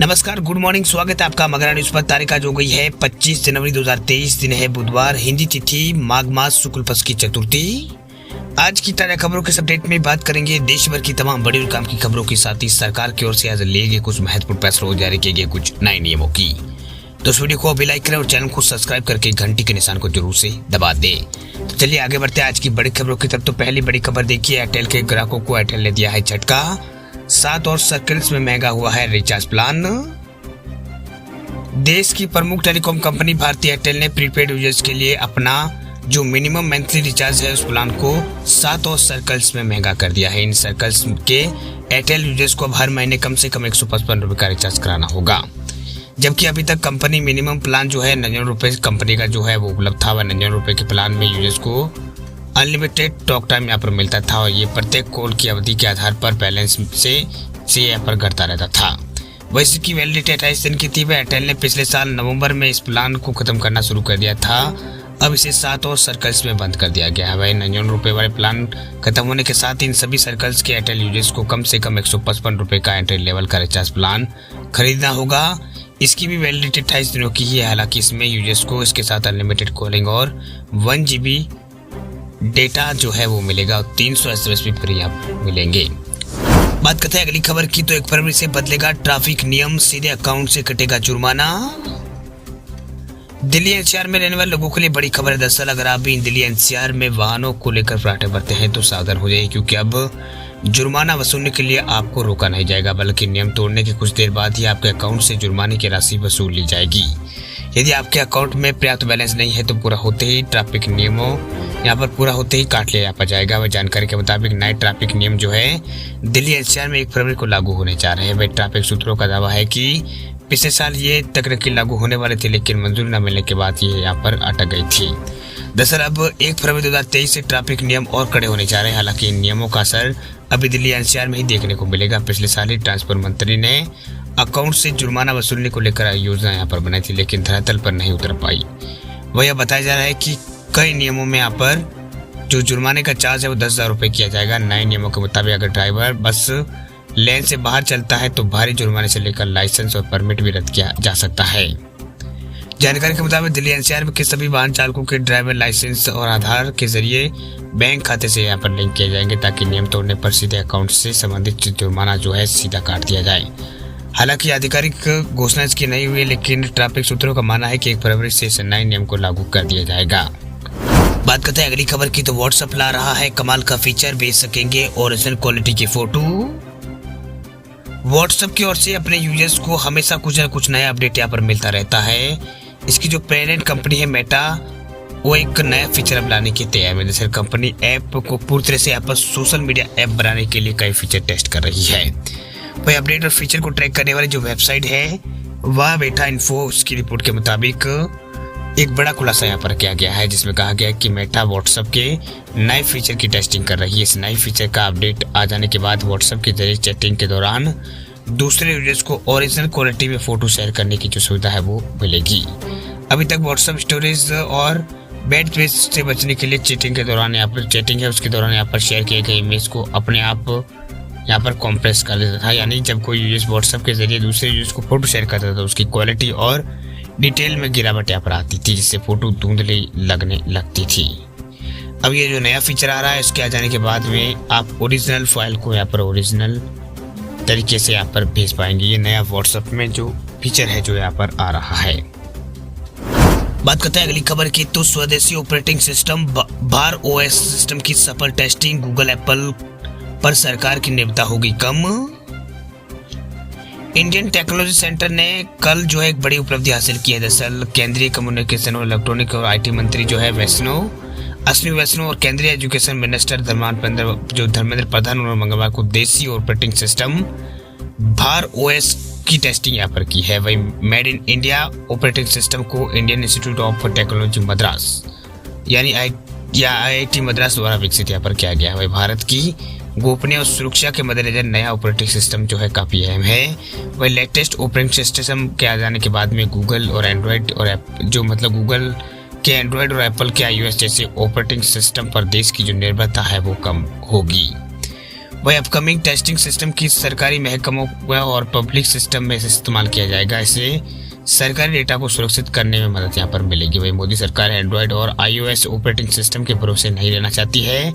नमस्कार, good morning. स्वागत है आपका मगरा न्यूज पर। तारीख आज हो गई है 25 जनवरी 2023। दिन है बुधवार। हिंदी तिथि माघ मास शुक्ल पक्ष की चतुर्थी। आज की ताजा खबरों के अपडेट में बात करेंगे देश भर की तमाम बड़ी और काम की खबरों के साथ ही सरकार की ओर से आज लिए गए कुछ महत्वपूर्ण फैसलों जारी किए गए कुछ नए नियमों की। तो इस वीडियो को अभी लाइक करें और चैनल को सब्सक्राइब करके घंटी के निशान को जरूर से दबा दे। तो चलिए आगे बढ़ते हैं आज की बड़ी खबरों की तरफ। तो पहली बड़ी खबर देखिए, एयरटेल के ग्राहकों को एयरटेल ने दिया है झटका। 7 और सर्कल्स में महंगा हुआ है रिचार्ज प्लान। देश की प्रमुख टेलीकॉम कंपनी भारती एयरटेल ने प्रीपेड यूजर्स के लिए अपना जो मिनिमम मंथली रिचार्ज है उस प्लान को 7 और सर्कल्स में महंगा कर दिया है। इन सर्कल्स के एयरटेल यूजर्स को अब हर महीने कम से कम 155 रुपए का रिचार्ज कराना होगा, जबकि अभी तक कंपनी मिनिमम प्लान जो है 99 रुपए कंपनी का जो है वो उपलब्ध था। वह 99 रुपए के प्लान में यूजर्स को अनलिमिटेड टॉक टाइम यहाँ पर मिलता था और ये प्रत्येक कॉल की अवधि के आधार पर बैलेंस से यहाँ पर घटता रहता था। वैसे इसकी वैलिडिटी 28 दिन की थी। वह एयरटेल ने पिछले साल नवंबर में इस प्लान को खत्म करना शुरू कर दिया था। अब इसे 7 और सर्कल्स में बंद कर दिया गया है। वही 99 रुपए वाले प्लान खत्म होने के साथ इन सभी सर्कल्स के एयरटेल यूजर्स को कम से कम 155 रुपए का एंट्री लेवल का रिचार्ज प्लान खरीदना होगा। इसकी भी वैलिडिटी 28 दिनों की है। हालांकि इसमें यूजर्स को इसके साथ अनलिमिटेड कॉलिंग और 1 GB डेटा जो है वो मिलेगा और 300 SMS भी फ्री आप मिलेंगे। बात करते हैं अगली खबर की। तो 1 फरवरी से बदलेगा ट्रैफिक नियम, सीधे अकाउंट से कटेगा जुर्माना। दिल्ली एनसीआर में रहने वाले लोगों के लिए बड़ी खबर है। दरअसल अगर आप भी दिल्ली एनसीआर में वाहनों को लेकर फराटे भरते हैं तो सावधान हो जाइए, क्योंकि अब जुर्माना वसूलने के लिए आपको रोका नहीं जाएगा, बल्कि नियम तोड़ने के कुछ देर बाद ही आपके अकाउंट से जुर्माने की राशि वसूल ली जाएगी। यदि आपके अकाउंट में पर्याप्त बैलेंस नहीं है तो पूरा होते ही ट्रैफिक नियमों यहाँ पर पूरा होते ही काट लिया जाएगा। वह जानकारी के मुताबिक नए ट्रैफिक नियम जो है दिल्ली एनसीआर में 1 फरवरी को लागू होने जा रहे हैं। वह ट्रैफिक सूत्रों का दावा है कि पिछले साल ये तकनीकी लागू होने वाले थे, लेकिन मंजूरी न मिलने के बाद ये यहाँ पर अटक गई थी। दरअसल अब 1 फरवरी 2023 से ट्रैफिक नियम और कड़े होने जा रहे हैं। हालांकि इन नियमों का असर अभी दिल्ली एनसीआर में ही देखने को मिलेगा। पिछले साल ही ट्रांसपोर्ट मंत्री ने अकाउंट से जुर्माना वसूलने को लेकर योजना यहाँ पर बनाई थी, लेकिन धरातल पर नहीं उतर पाई। वह यह बताया जा रहा है कि कई नियमों में यहाँ पर जो जुर्माने का चार्ज है वो 10,000 रुपए किया जाएगा। नए नियमों के मुताबिक अगर ड्राइवर बस लेन से बाहर चलता है तो भारी जुर्माने से लेकर लाइसेंस और परमिट भी रद्द किया जा सकता है। जानकारी के मुताबिक दिल्ली एनसीआर में के सभी वाहन चालकों के ड्राइवर लाइसेंस और आधार के जरिए बैंक खाते से यहाँ पर लिंक किए जाएंगे, ताकि नियम तोड़ने पर सीधे अकाउंट से संबंधित जुर्माना जो है सीधा काट दिया जाए। हालांकि आधिकारिक घोषणा इसकी नहीं हुई, लेकिन ट्रैफिक सूत्रों का मानना है कि 1 फरवरी से इस नए नियम को लागू कर दिया जाएगा। बात करते हैं अगली खबर की। तो व्हाट्सएप ला रहा है कमाल का फीचर, भेज सकेंगे ओरिजिनल क्वालिटी की फोटो। व्हाट्सएप की ओर से अपने यूजर्स को हमेशा कुछ न कुछ नया अपडेट यहाँ पर मिलता रहता है। इसकी जो पेरेंट कंपनी है मेटा, वो एक नया फीचर अब लाने की तैयारी में। जैसे कंपनी ऐप को पूरी तरह से यहाँ पर सोशल मीडिया ऐप बनाने के लिए कई फीचर टेस्ट कर रही है। वही अपडेट और फीचर को ट्रैक करने वाली जो वेबसाइट है वह मेटा इन्फो, उसकी रिपोर्ट के मुताबिक एक बड़ा खुलासा यहाँ पर किया गया है, जिसमें कहा गया कि मेटा व्हाट्सएप के नए फीचर की टेस्टिंग कर रही है। इस नए फीचर का अपडेट आ जाने के बाद व्हाट्सएप के जरिए चैटिंग के दौरान दूसरे यूजर्स को ओरिजिनल क्वालिटी में फोटो शेयर करने की जो सुविधा है वो मिलेगी। अभी तक व्हाट्सएप स्टोरेज और बैड स्पेस से बचने के लिए चैटिंग के दौरान यहाँ पर चैटिंग है उसके दौरान यहाँ पर शेयर किए गए इमेज को अपने आप यहाँ पर कॉम्प्रेस कर देता था। यानी जब कोई यूजर व्हाट्सएप के जरिए दूसरे यूजर्स को फोटो शेयर करता था उसकी क्वालिटी और डिटेल में गिरावट यहाँ पर आती थी, जिससे फोटो धुंधली लगने लगती थी। अब ये जो नया फीचर आ रहा है इसके आ जाने के बाद में आप ओरिजिनल फाइल को यहाँ पर ओरिजिनल तरीके से यहाँ पर भेज पाएंगे। ये नया व्हाट्सएप में जो फीचर है जो यहाँ पर आ रहा है। बात करते हैं अगली खबर की। तो स्वदेशी operating system Bhar OS system की सफल टेस्टिंग, गूगल एप्पल पर सरकार की निर्भरता होगी कम। इंडियन टेक्नोलॉजी सेंटर ने कल जो है एक बड़ी उपलब्धि हासिल की है। दरअसल केंद्रीय कम्युनिकेशन और इलेक्ट्रॉनिक और IT मंत्री जो है अश्विनी वैष्णव और केंद्रीय एजुकेशन मिनिस्टर धर्मेंद्र प्रधान उन्होंने मंगलवार को देसी ऑपरेटिंग सिस्टम भार OS की टेस्टिंग यहाँ पर की है। वही made in India operating system को Indian Institute of Technology Madras यानी IIT मद्रास द्वारा विकसित यहाँ पर किया गया है। वही भारत की गोपनीय और सुरक्षा के मद्देनजर नया ऑपरेटिंग सिस्टम जो है काफी अहम है। वही लेटेस्ट ऑपरेटिंग सिस्टम के आ जाने के बाद में गूगल और एंड्रॉयड और गूगल के एंड्रॉयड और एप्पल के iOS जैसे ऑपरेटिंग सिस्टम पर देश की जो निर्भरता है वो कम होगी। वही अपकमिंग टेस्टिंग सिस्टम की सरकारी महकमों और पब्लिक सिस्टम में इस्तेमाल किया जाएगा। इससे सरकारी डेटा को सुरक्षित करने में मदद यहाँ पर मिलेगी। वही मोदी सरकार एंड्रॉयड और iOS ऑपरेटिंग सिस्टम के भरोसे नहीं रहना चाहती है,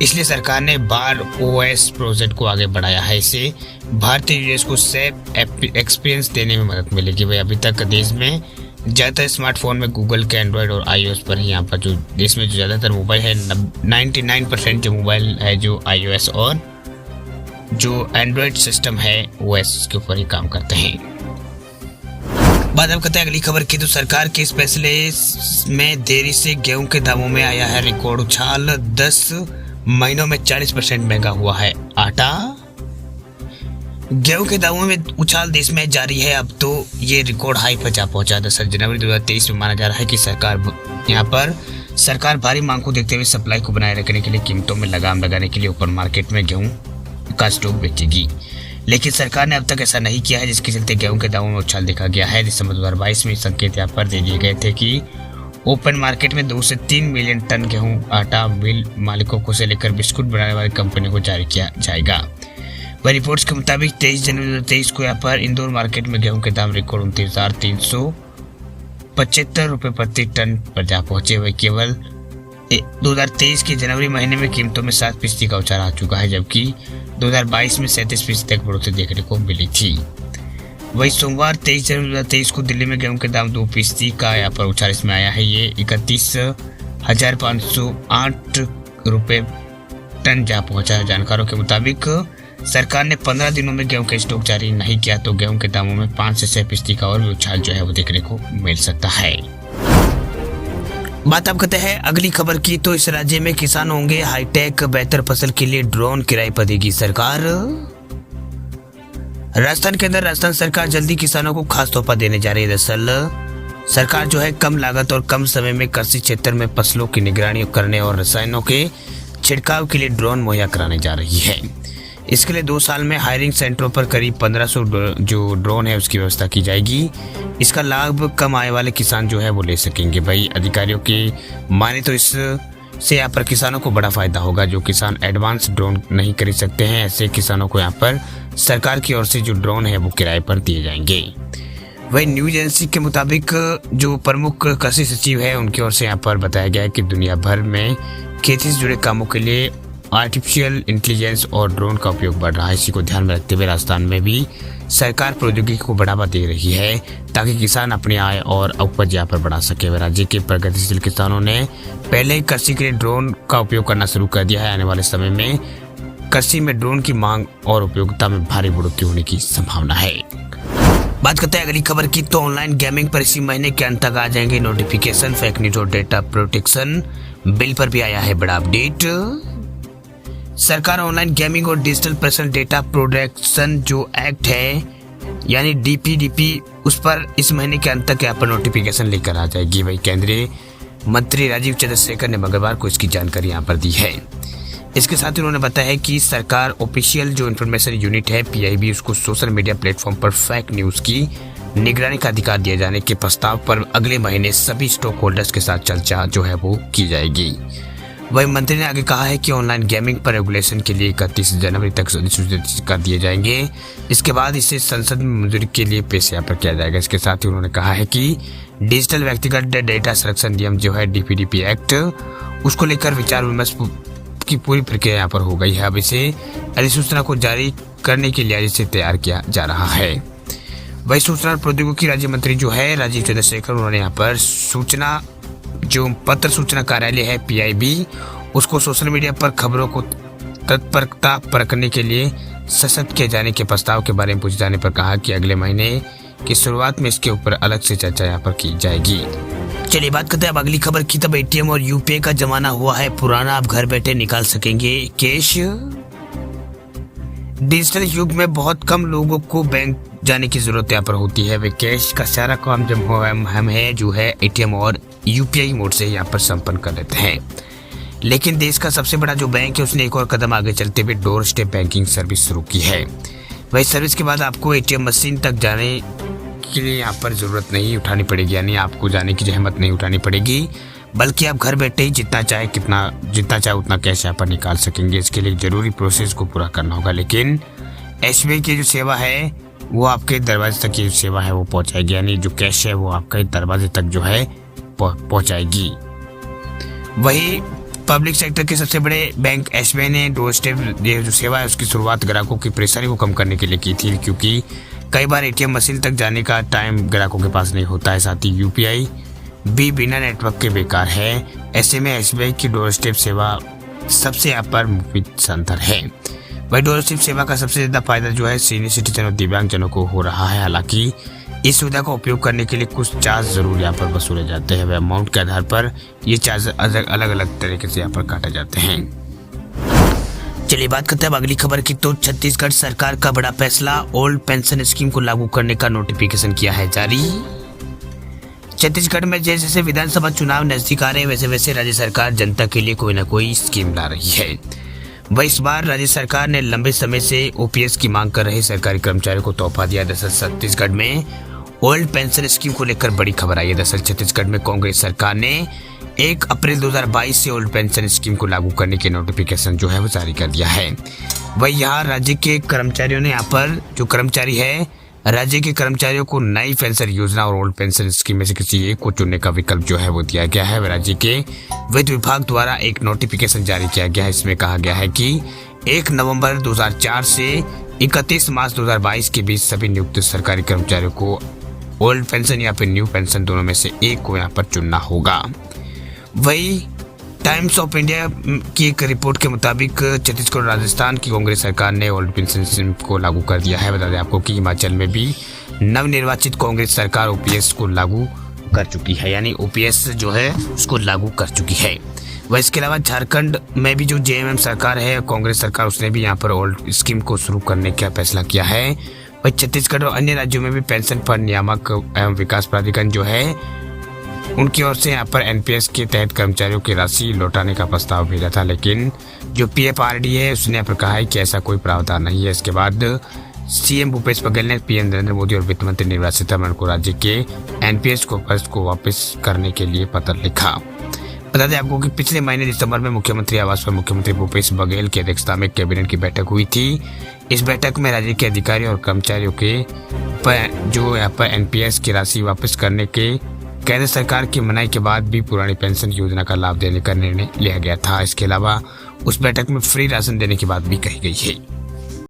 इसलिए सरकार ने बार OS प्रोजेक्ट को आगे बढ़ाया है। इससे भारतीय यूजर्स को सेफ एक्सपीरियंस देने में मदद मिलेगी। वही अभी तक देश में ज़्यादातर स्मार्टफोन में गूगल के एंड्रॉयड और iOS पर ही यहाँ पर जो देश में जो ज़्यादातर मोबाइल है 99% जो मोबाइल है जो iOS और जो एंड्रॉयड सिस्टम है OS के ऊपर ही काम करते हैं। बात अब करते हैं अगली खबर की। तो सरकार के इस फैसले में देरी से गेहूं के दामों में आया है रिकॉर्ड उछाल। 10 महीनों में 40% महंगा हुआ है आटा। गेहूं के दामों में उछाल देश में जारी है। अब तो ये रिकॉर्ड हाई पर जा पहुंचा। 10 जनवरी 2023 में माना जा रहा है कि सरकार भारी मांग को देखते हुए सप्लाई को बनाए रखने के लिए कीमतों में लगाम लगाने के लिए ओपन मार्केट में गेहूं का स्टॉक बेचेगी, लेकिन सरकार ने अब तक ऐसा नहीं किया है, जिसके चलते गेहूं के दामों में उछाल देखा गया है। दिसंबर 2022 में संकेत यहाँ पर दे दिए गए थे कि ओपन मार्केट में 2 से 3 मिलियन टन गेहूं आटा मिल मालिकों को से लेकर बिस्कुट बनाने वाली कंपनियों को जारी किया जाएगा। वह रिपोर्ट्स के मुताबिक 23 जनवरी 2023 को यहाँ पर इंदौर मार्केट में गेहूं के दाम रिकॉर्ड 29,375 रुपये प्रति टन पर जा पहुंचे हुए। केवल 2023 के जनवरी महीने में कीमतों में 7% का उछाल आ चुका है, जबकि 2022 में 37% तक बढ़ोतरी देखने को मिली थी। वही सोमवार 23 जनवरी 2023 को दिल्ली में गेहूं के दाम 2% का यहाँ पर उछाल इसमें आया है। ये 31,508 रुपये टन जा पहुंचा है। जानकारों के मुताबिक सरकार ने 15 दिनों में गेहूं का स्टॉक जारी नहीं किया तो गेहूं के दामों में 5 से 6% का और भी उछाल जो है वो देखने को मिल सकता है। बात अब करते हैं अगली खबर की। तो इस राज्य में किसान होंगे हाईटेक, बेहतर फसल के लिए ड्रोन किराए पर देगी सरकार। राजस्थान के अंदर राजस्थान सरकार जल्दी किसानों को खास तोहफा देने जा रही है। दरअसल सरकार जो है कम लागत और कम समय में कृषि क्षेत्र में फसलों की निगरानी करने और रसायनों के छिड़काव के लिए ड्रोन मुहैया कराने जा रही है। इसके लिए 2 साल में हायरिंग सेंटरों पर करीब 1500 जो ड्रोन है उसकी व्यवस्था की जाएगी। इसका लाभ कम आय वाले किसान जो है वो ले सकेंगे। भाई अधिकारियों की माने तो इससे यहाँ पर किसानों को बड़ा फायदा होगा। जो किसान एडवांस ड्रोन नहीं खरीद सकते हैं, ऐसे किसानों को यहाँ पर सरकार की ओर से जो ड्रोन है वो किराए पर दिए जाएंगे। वही न्यूज एजेंसी के मुताबिक जो प्रमुख कृषि सचिव है उनकी ओर से यहाँ पर बताया गया है कि दुनिया भर में खेती से जुड़े कामों के लिए आर्टिफिशियल इंटेलिजेंस और ड्रोन का उपयोग बढ़ रहा है। इसी को ध्यान में रखते हुए राजस्थान में भी सरकार प्रौद्योगिकी को बढ़ावा दे रही है ताकि किसान अपनी आय और उपज यहाँ पर बढ़ा सके। राज्य के प्रगतिशील किसानों ने पहले ही कृषि के लिए ड्रोन का उपयोग करना शुरू कर दिया है। आने वाले समय में कृषि में ड्रोन की मांग और उपयोगिता में भारी बढ़ोतरी होने की संभावना है। बात करते हैं अगली खबर की। तो ऑनलाइन गेमिंग पर इसी महीने के अंत तक आ जाएंगे नोटिफिकेशन। फेक न्यूज और डेटा प्रोटेक्शन बिल पर भी आया है बड़ा अपडेट। सरकार ऑनलाइन गेमिंग और डिजिटल पर्सनल डेटा प्रोटेक्शन जो एक्ट है यानी DPDP उस पर इस महीने के अंत तक यहाँ पर नोटिफिकेशन लेकर आ जाएगी। वही केंद्रीय मंत्री राजीव चंद्रशेखर ने मंगलवार को इसकी जानकारी यहाँ पर दी है। इसके साथ ही उन्होंने बताया है कि सरकार ऑफिशियल जो इन्फॉर्मेशन यूनिट है PIB उसको सोशल मीडिया प्लेटफॉर्म पर फेक न्यूज की निगरानी का अधिकार दिए जाने के प्रस्ताव पर अगले महीने सभी स्टॉक होल्डर्स के साथ चर्चा जो है वो की जाएगी। वही मंत्री ने आगे कहा है कि ऑनलाइन गेमिंग पर रेगुलेशन के लिए 31 जनवरी तक अधिसूचित कर दिए जाएंगे। इसके बाद इसे संसद में मंजूरी के लिए पेश यहाँ पर किया जाएगा। इसके साथ ही उन्होंने कहा है कि डिजिटल व्यक्तिगत डेटा संरक्षण नियम जो है DPDP एक्ट उसको लेकर विचार विमर्श की पूरी प्रक्रिया यहाँ पर हो गई है। अब इसे अधिसूचना को जारी करने के लिए इसे तैयार किया जा रहा है। वही सूचना और प्रौद्योगिकी राज्य मंत्री जो है राजीव चंद्रशेखर उन्होंने यहाँ पर सूचना जो पत्र सूचना कार्यालय है PIB उसको सोशल मीडिया पर खबरों को तत्परता परखने के लिए सशक्त किए जाने के प्रस्ताव के बारे में पूछे जाने पर कहा कि अगले महीने की शुरुआत में इसके ऊपर अलग से चर्चा यहाँ पर की जाएगी। चलिए बात करते हैं अब अगली खबर की। तब ATM और UPI का जमाना हुआ है पुराना, अब घर बैठे निकाल सकेंगे कैश। डिजिटल युग में बहुत कम लोगों को बैंक जाने की जरूरत यहाँ पर होती है। वे कैश का सारा काम जब हम है जो है ATM और UPI मोड से यहाँ पर संपन्न कर लेते हैं। लेकिन देश का सबसे बड़ा जो बैंक है उसने एक और कदम आगे चलते हुए डोर स्टेप बैंकिंग सर्विस शुरू की है। वही सर्विस के बाद आपको ATM मशीन तक जाने के लिए यहाँ पर जरूरत नहीं उठानी पड़ेगी, यानी आपको जाने की जहमत नहीं उठानी पड़ेगी। बल्कि आप घर बैठे ही जितना चाहे उतना कैश यहाँ पर निकाल सकेंगे। इसके लिए जरूरी प्रोसेस को पूरा करना होगा, लेकिन एसबीआई की जो सेवा है वो आपके दरवाजे तक, ये सेवा है वो पहुंचाएगी, यानी जो कैश है वो आपके दरवाजे तक जो है पहुंचाएगी। वही पब्लिक सेक्टर के सबसे बड़े बैंक एसबीआई ने डोर स्टेप जो सेवा है उसकी शुरुआत ग्राहकों की परेशानी को कम करने के लिए की थी, क्योंकि कई बार एटीएम मशीन तक जाने का टाइम ग्राहकों के पास नहीं होता है। साथ ही यूपीआई भी बिना नेटवर्क के बेकार है। ऐसे में एसबीआई की डोर स्टेप सेवा सबसे यहाँ पर मुफीद संतर है। वही डोर स्टेप सेवा का सबसे ज्यादा फायदा जो है सीनियर सिटीजन और दिव्यांगजनों को हो रहा है। हालांकि इस सुविधा का उपयोग करने के लिए कुछ चार्ज जरूर यहाँ पर वसूले जाते हैं। वह अमाउंट के आधार पर ये चार्ज अलग अलग तरीके से यहाँ पर काटे जाते हैं। चलिए बात करते हैं अब अगली खबर की। तो छत्तीसगढ़ सरकार का बड़ा फैसला, ओल्ड पेंशन स्कीम को लागू करने का नोटिफिकेशन किया है जारी। छत्तीसगढ़ में जैसे जैसे विधानसभा चुनाव नजदीक आ रहे हैं वैसे वैसे राज्य सरकार जनता के लिए कोई ना कोई स्कीम ला रही है। वह इस बार राज्य सरकार ने लंबे समय से ओपीएस की मांग कर रहे सरकारी कर्मचारियों को तोहफा दिया। दरअसल छत्तीसगढ़ में ओल्ड पेंशन स्कीम को लेकर बड़ी खबर आई है। दरअसल छत्तीसगढ़ में कांग्रेस सरकार ने 1 अप्रैल 2022 से ओल्ड पेंशन स्कीम को लागू करने के नोटिफिकेशन जो है वो जारी कर दिया है। वही यहाँ राज्य के कर्मचारियों ने यहाँ पर जो कर्मचारी है, राज्य के कर्मचारियों को नई पेंशन योजना और ओल्ड पेंशन स्कीम में से किसी एक को चुनने का विकल्प जो है वो दिया गया है। राज्य के वित्त विभाग द्वारा एक नोटिफिकेशन जारी किया गया है। इसमें कहा गया है कि 1 नवंबर 2004 से 31 मार्च 2022 के बीच सभी नियुक्त सरकारी कर्मचारियों को ओल्ड पेंशन या फिर न्यू पेंशन दोनों में से एक को यहाँ पर चुनना होगा। वही टाइम्स ऑफ इंडिया की एक रिपोर्ट के मुताबिक छत्तीसगढ़ और राजस्थान की कांग्रेस सरकार ने ओल्ड पेंशन स्कीम को लागू कर दिया है। बता दें आपको कि हिमाचल में भी नवनिर्वाचित कांग्रेस सरकार ओपीएस को लागू कर चुकी है, यानी ओपीएस जो है उसको लागू कर चुकी है। वह इसके अलावा झारखंड में भी जो जेएमएम सरकार है, कांग्रेस सरकार, उसने भी यहाँ पर ओल्ड स्कीम को शुरू करने का फैसला किया है। वही छत्तीसगढ़ और अन्य राज्यों में भी पेंशन फंड नियामक एवं विकास प्राधिकरण जो है उनकी ओर से यहाँ पर एनपीएस के तहत कर्मचारियों की राशि लौटाने का प्रस्ताव भेजा था, लेकिन जो पीएफआरडी है उसने यहाँ पर कहा है कि ऐसा कोई प्रावधान नहीं है। इसके बाद सीएम भूपेश बघेल ने पीएम नरेंद्र मोदी और वित्त मंत्री निर्मला सीतारमण को राज्य के एनपीएस को वापस करने के लिए पत्र लिखा। बता दें आपको कि पिछले महीने दिसंबर में मुख्यमंत्री आवास पर मुख्यमंत्री भूपेश बघेल की अध्यक्षता में कैबिनेट की बैठक हुई थी। इस बैठक में राज्य के अधिकारियों और कर्मचारियों के जो यहाँ पर एनपीएस की राशि वापस करने के केंद्र सरकार की मनाही के बाद भी पुरानी पेंशन योजना का लाभ देने का निर्णय लिया गया था। इसके अलावा उस बैठक में फ्री राशन देने की बात भी कही गई है।